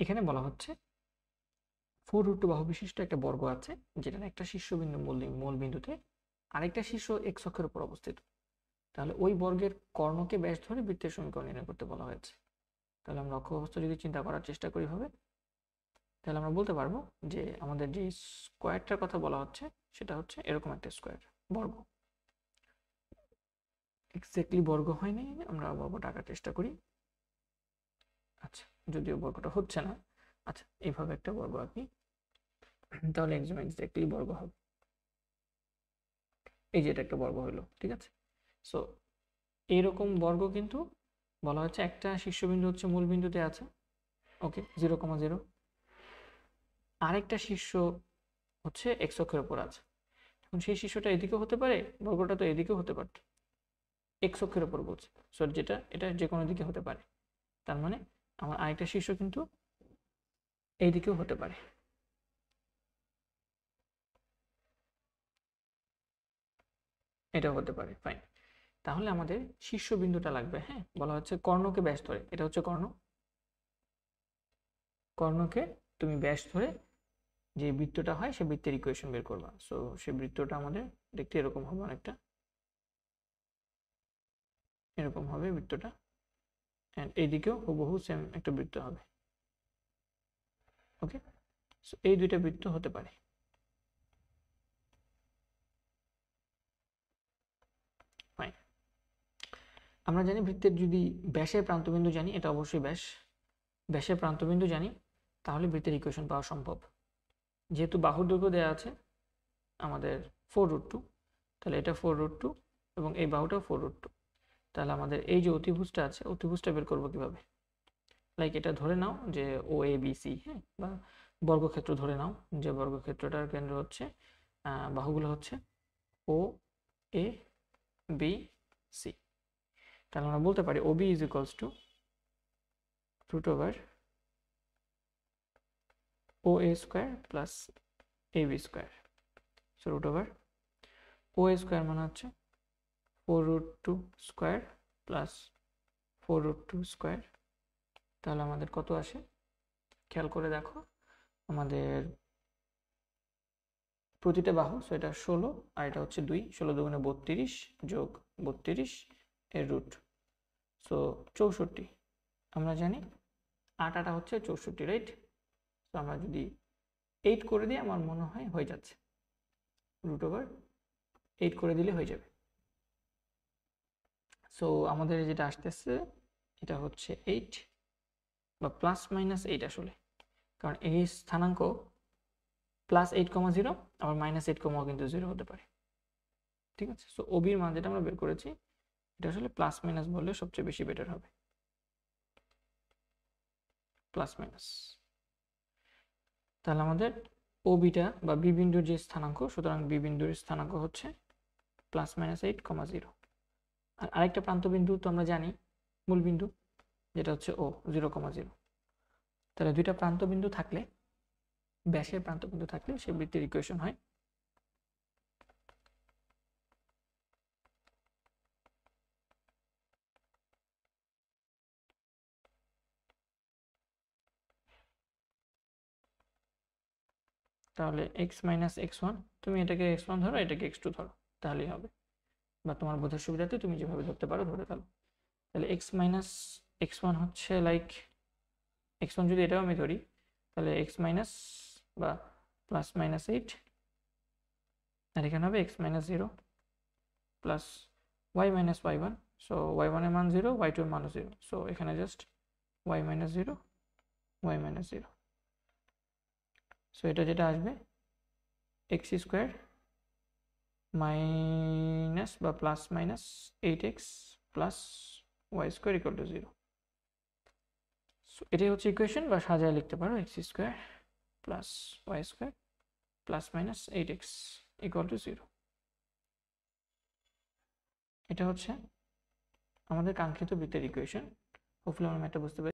এখানে বলা হচ্ছে 4√2 বাহু বিশিষ্ট একটা বর্গ আছে, যেটার একটা শীর্ষবিন্দু মূল বিন্দুতে আরেকটা শীর্ষ এক্স অক্ষের উপর অবস্থিত। তাহলে ওই বর্গের কর্ণকে ব্যাস ধরে বৃত্তের সমীকরণ নির্ণয় করতে বলা হয়েছে। তাহলে আমরা অক্ষ অবস্থা যদি চিন্তা করার চেষ্টা করি হবে, তাহলে আমরা বলতে পারবো যে আমাদের যে স্কোয়ারটার কথা বলা হচ্ছে সেটা হচ্ছে এরকম একটা স্কোয়ার বর্গ। এক্স্যাক্টলি বর্গ হয়নি, আমরা বর্গটা আঁকার চেষ্টা করি। আচ্ছা, যদিও বর্গটা হচ্ছে না, আচ্ছা এইভাবে একটা বর্গ আঁকি, তাহলে একদম এক্স্যাক্টলি বর্গ হবে। এই যে এটা একটা বর্গ হলো, ঠিক আছে। সো এইরকম বর্গ কিন্তু বলা হচ্ছে একটা শীর্ষবিন্দু হচ্ছে মূল বিন্দুতে আছে, ওকে 0,0, আরেকটা শীর্ষ হচ্ছে এক্স অক্ষের উপর আছে। এখন সেই শীর্ষটা এদিকেও হতে পারে, বর্গটা তো এদিকেও হতে পারত, এক্স অক্ষের উপর বলছে, সো যেটা এটা যে কোনো দিকে হতে পারে। তার মানে আমার আরেকটা শীর্ষ কিন্তু এই দিকেও হতে পারে। এটাও হতে পারে, ফাইন। তাহলে আমাদের শীর্ষবিন্দুটা লাগবে। হ্যাঁ, বলা হচ্ছে কর্ণকে ব্যাস ধরে, এটা হচ্ছে কর্ণ, কর্ণকে তুমি ব্যাস ধরে যে বৃত্তটা হয় সে বৃত্তের ইকুয়েশন বের করবা। সো সেই বৃত্তটা আমাদের দেখতে এরকম হবে, অনেকটা এরকম হবে বৃত্তটা, এন্ড এইদিকেও হুবহু সেম একটা বৃত্ত হবে। ওকে, সো এই দুইটা বৃত্ত হতে পারে। ফাইন, আমরা জানি বৃত্তের যদি ব্যাসের প্রান্তবিন্দু জানি, এটা অবশ্যই ব্যাসের প্রান্তবিন্দু জানি, তাহলে বৃত্তের ইকুয়েশন পাওয়া সম্ভব। যেহেতু বাহুর দৈর্ঘ্য দেওয়া আছে আমাদের 4√2, তাহলে এটা 4√2 এবং এই বাহুটা 4√2, তাহলে আমাদের এই যে অতিভুজটা আছে, অতিভুজটা বের করবো কিভাবে? লাইক এটা ধরে নাও যে ও এ বি সি, হ্যাঁ, বা বর্গক্ষেত্র ধরে নাও যে বর্গক্ষেত্রটার কেন্দ্র হচ্ছে, বাহুগুলো হচ্ছে ও এ বি সি। তাহলে আমরা বলতে পারি O B is equals to √/OA² plus AB²। So √/OA² মানে হচ্ছে 4√2² প্লাস 4√2²। তাহলে আমাদের কত আসে খেয়াল করে দেখো, আমাদের প্রতিটা বাহু, সো এটা 16 আর এটা হচ্ছে 2, 16 দুগুণে 32 যোগ 32 এর রুট, সো 64। আমরা জানি 8 8 হচ্ছে 64, রাইট? তো আমরা যদি 8 করে দিই আমার মনে হয় হয়ে যাচ্ছে, √8 করে দিলে হয়ে যাবে। সো আমাদের যেটা আসতেছে এটা হচ্ছে 8 বা +-8 আসলে, কারণ এই স্থানাঙ্ক +8,0 আবার -8, কিন্তু 0 হতে পারে, ঠিক আছে। সো ওবির মান যেটা আমরা বের করেছি এটা আসলে প্লাস বললে সবচেয়ে বেশি বেটার হবে, +-। তাহলে আমাদের ওবিটা বা বি বিন্দুর যে স্থানাঙ্ক, সুতরাং বি বিন্দুর স্থানাঙ্ক হচ্ছে +-8,0। আর আরেকটা প্রান্ত বিন্দু তো আমরা জানি মূল বিন্দু, যেটা হচ্ছে ও 0,0। তাহলে দুইটা প্রান্ত বিন্দু থাকলে, ব্যাসের প্রান্ত বিন্দু থাকলে সেই বৃত্তের ইকুয়েশন হয় তাহলে x - x1, তুমি এটাকে x1 ধরো, এটাকে x2 ধরো, তাহলেই হবে। বা তোমার বোঝার সুবিধাতে তুমি যেভাবে ধরতে পারো ধরে ফেলো। তাহলে x - x1 হচ্ছে লাইক x1 যদি এটাও আমি ধরি, তাহলে x মাইনাস বা +-8, আর এখানে হবে x - 0 plus y - y1। So y1 এর মান 0, y2 এর মান 0, সো এখানে জাস্ট y - 0, y - 0। সো এটা যেটা আসবে x² মাইনাস বা +-8x প্লাস y² = 0। সো এটাই হচ্ছে ইকুয়েশন, বা সাজায় লিখতে পারো x² প্লাস y² +-8x = 0। এটা হচ্ছে আমাদের কাঙ্ক্ষিত বৃত্তের ইকুয়েশন। হোপফুলি আমরা ম্যাথটা বুঝতে পেরেছি।